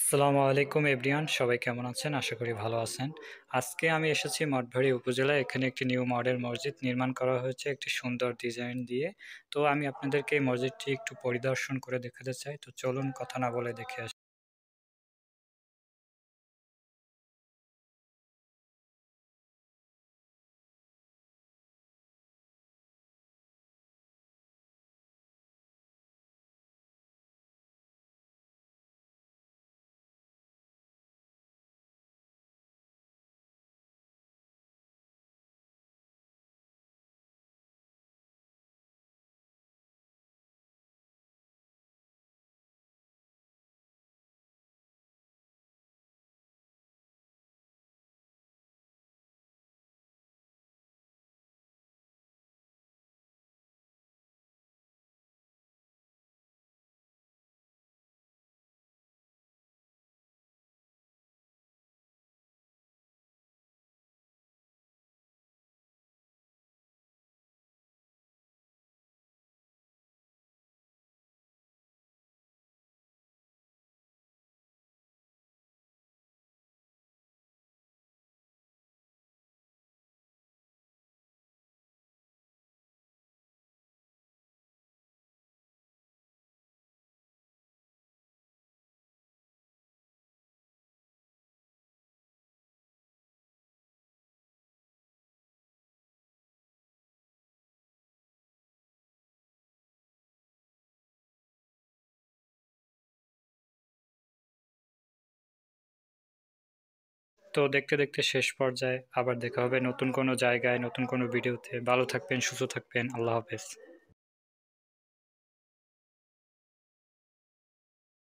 আসসালামু আলাইকুম এভরিওয়ান, সবাই কেমন আছেন? আশা করি ভালো আছেন। আজকে আমি এসেছি মঠবাড়ি উপজেলায়। এখানে একটি নিউ মডেল মসজিদ নির্মাণ করা হয়েছে একটি সুন্দর ডিজাইন দিয়ে। তো আমি আপনাদেরকে এই মসজিদটি একটু পরিদর্শন করে দেখাতে চাই। তো চলুন কথা না বলে দেখে আসি। তো দেখতে দেখতে শেষ পর্যায়ে আবার দেখা হবে নতুন কোনো জায়গায়, নতুন কোনো ভিডিওতে। ভালো থাকবেন, সুস্থ থাকবেন। আল্লাহ হাফেজ।